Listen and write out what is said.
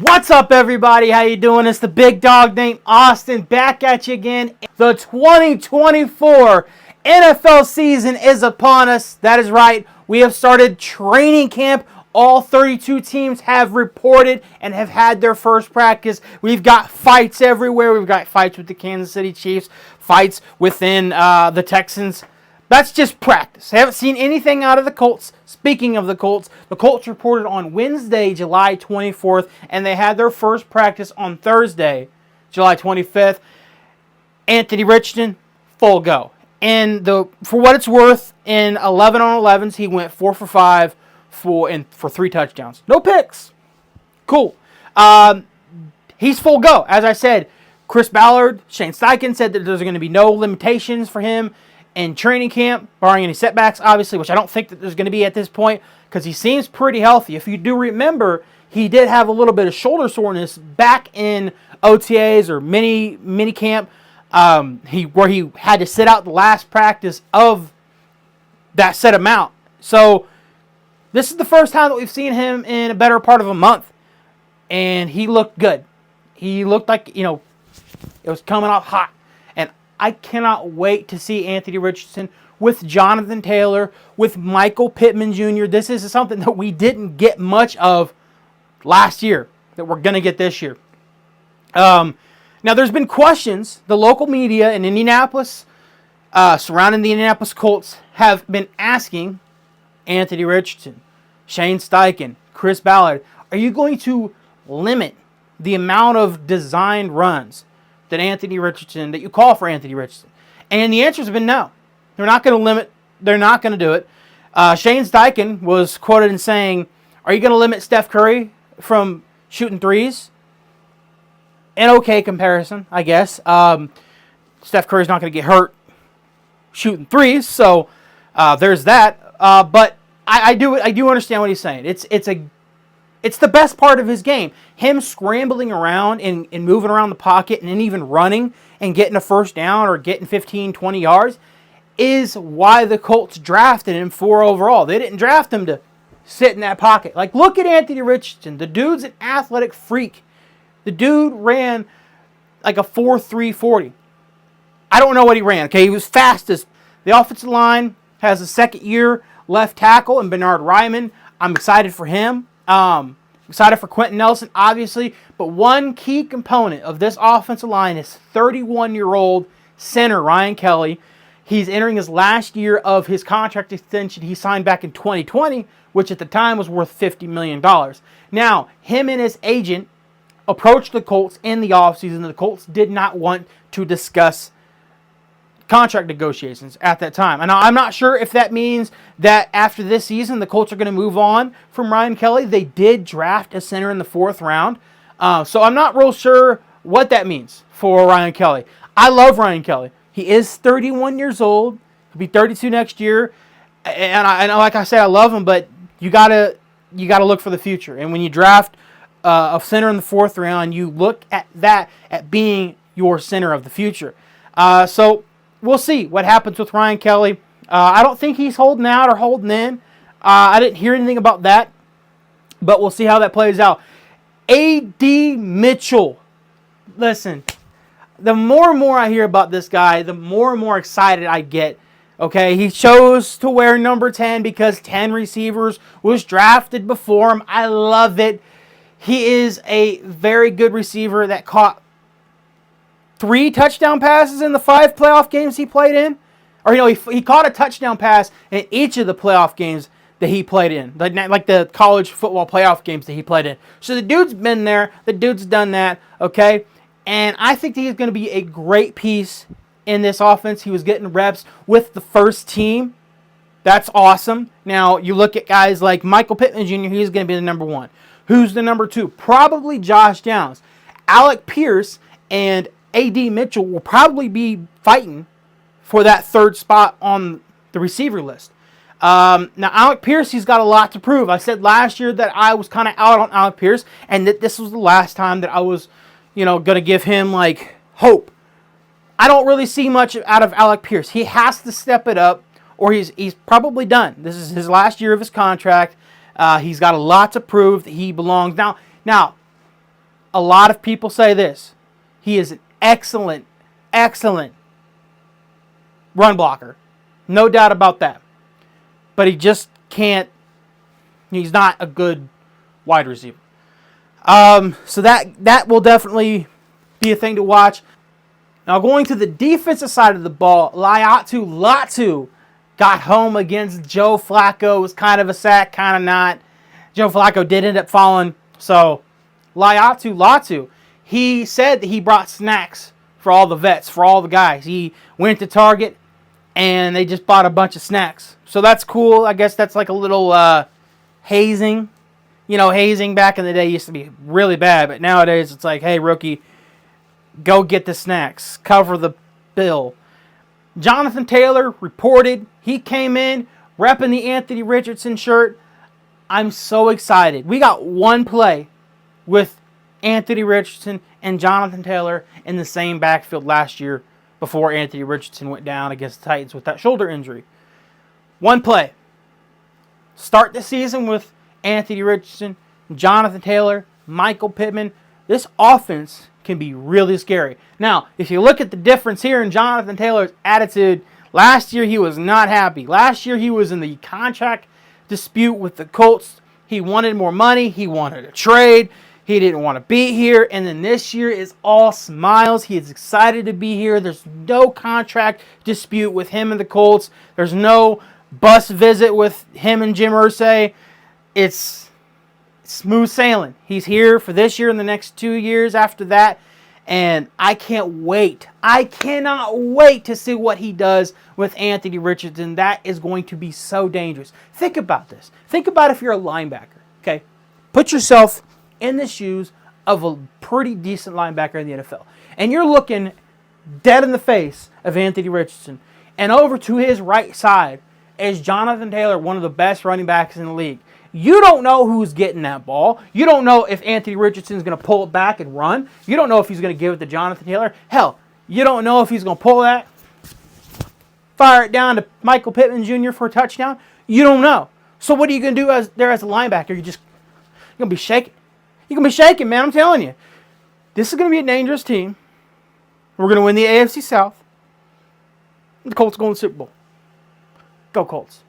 What's up, everybody? How you doing? It's the big dog named Austin back at you again. The 2024 NFL season is upon us. That is right. We have started training camp. All 32 teams have reported and have had their first practice. We've got fights everywhere. We've got fights with the Kansas City Chiefs, fights within the Texans. That's just practice. I haven't seen anything out of the Colts. Speaking of the Colts reported on Wednesday, July 24th, and they had their first practice on Thursday, July 25th. Anthony Richardson, full go. And for what it's worth, in 11 on 11s, he went 4 for 5 for 3 touchdowns. No picks. Cool. He's full go. As I said, Chris Ballard, Shane Steichen said that there's going to be no limitations for him in training camp, barring any setbacks, obviously, which I don't think that there's going to be at this point, because he seems pretty healthy. If you do remember, he did have a little bit of shoulder soreness back in OTAs or mini camp, where he had to sit out the last practice of that set amount. So this is the first time that we've seen him in a better part of a month, and he looked good. He looked like, it was coming off hot. I cannot wait to see Anthony Richardson with Jonathan Taylor, with Michael Pittman Jr. This is something that we didn't get much of last year that we're going to get this year. Now, there's been questions. The local media in Indianapolis, surrounding the Indianapolis Colts, have been asking Anthony Richardson, Shane Steichen, Chris Ballard, are you going to limit the amount of designed runs that you call for Anthony Richardson? And the answer has been no. They're not going to limit. They're not going to do it. Shane Steichen was quoted in saying, are you going to limit Steph Curry from shooting threes? An okay comparison, I guess. Steph Curry's not going to get hurt shooting threes, so there's that. But I do understand what he's saying. It's the best part of his game. Him scrambling around and moving around the pocket and then even running and getting a first down or getting 15, 20 yards is why the Colts drafted him 4 overall. They didn't draft him to sit in that pocket. Like, look at Anthony Richardson. The dude's an athletic freak. The dude ran like a 4.3 40. I don't know what he ran. Okay, he was fastest. The offensive line has a second-year left tackle in Bernard Ryman. I'm excited for him. Excited for Quentin Nelson, obviously, but one key component of this offensive line is 31-year-old center Ryan Kelly. He's entering his last year of his contract extension he signed back in 2020, which at the time was worth $50 million. Now, him and his agent approached the Colts in the offseason. The Colts did not want to discuss contract negotiations at that time. And I'm not sure if that means that after this season, the Colts are going to move on from Ryan Kelly. They did draft a center in the 4th round. So I'm not real sure what that means for Ryan Kelly. I love Ryan Kelly. He is 31 years old. He'll be 32 next year. And like I said, I love him, but you gotta look for the future. And when you draft a center in the 4th round, you look at that at being your center of the future. So we'll see what happens with Ryan Kelly. I don't think he's holding out or holding in. I didn't hear anything about that, but we'll see how that plays out. A.D. Mitchell. Listen, the more and more I hear about this guy, the more and more excited I get. Okay, he chose to wear number 10 because 10 receivers was drafted before him. I love it. He is a very good receiver that caught 3 touchdown passes in the 5 playoff games he played in. Or, he caught a touchdown pass in each of the playoff games that he played in. Like the college football playoff games that he played in. So the dude's been there. The dude's done that. Okay? And I think that he's going to be a great piece in this offense. He was getting reps with the first team. That's awesome. Now, you look at guys like Michael Pittman Jr., he's going to be the number 1. Who's the number 2? Probably Josh Downs. Alec Pierce and A.D. Mitchell will probably be fighting for that 3rd spot on the receiver list. Now, Alec Pierce, he's got a lot to prove. I said last year that I was kind of out on Alec Pierce, and that this was the last time that I was, going to give him, hope. I don't really see much out of Alec Pierce. He has to step it up, or he's probably done. This is his last year of his contract. He's got a lot to prove that he belongs. Now, A lot of people say this. He is an excellent, excellent run blocker. No doubt about that. But he just can't. He's not a good wide receiver. So that will definitely be a thing to watch. Now going to the defensive side of the ball, Latu got home against Joe Flacco. It was kind of a sack, kind of not. Joe Flacco did end up falling. So Latu, he said that he brought snacks for all the vets, for all the guys. He went to Target and they just bought a bunch of snacks. So that's cool. I guess that's like a little hazing. You know, hazing back in the day used to be really bad, but nowadays it's like, hey, rookie, go get the snacks. Cover the bill. Jonathan Taylor reported. He came in repping the Anthony Richardson shirt. I'm so excited. We got one play with Anthony Richardson and Jonathan Taylor in the same backfield last year before Anthony Richardson went down against the Titans with that shoulder injury. One play. Start the season with Anthony Richardson, Jonathan Taylor, Michael Pittman. This offense can be really scary. Now, if you look at the difference here in Jonathan Taylor's attitude, last year he was not happy. Last year he was in the contract dispute with the Colts. He wanted more money. He wanted a trade. He didn't want to be here. And then this year is all smiles. He is excited to be here. There's no contract dispute with him and the Colts. There's no bus visit with him and Jim Irsay. It's smooth sailing. He's here for this year and the next 2 years after that. And I can't wait. I cannot wait to see what he does with Anthony Richardson. That is going to be so dangerous. Think about this. Think about if you're a linebacker. Okay? Put yourself in the shoes of a pretty decent linebacker in the NFL. And you're looking dead in the face of Anthony Richardson. And over to his right side is Jonathan Taylor, one of the best running backs in the league. You don't know who's getting that ball. You don't know if Anthony Richardson is going to pull it back and run. You don't know if he's going to give it to Jonathan Taylor. Hell, you don't know if he's going to pull that, fire it down to Michael Pittman Jr. for a touchdown. You don't know. So what are you going to do as a linebacker? You're going to be shaking. You're going to be shaking, man. I'm telling you. This is going to be a dangerous team. We're going to win the AFC South. The Colts go to the Super Bowl. Go Colts.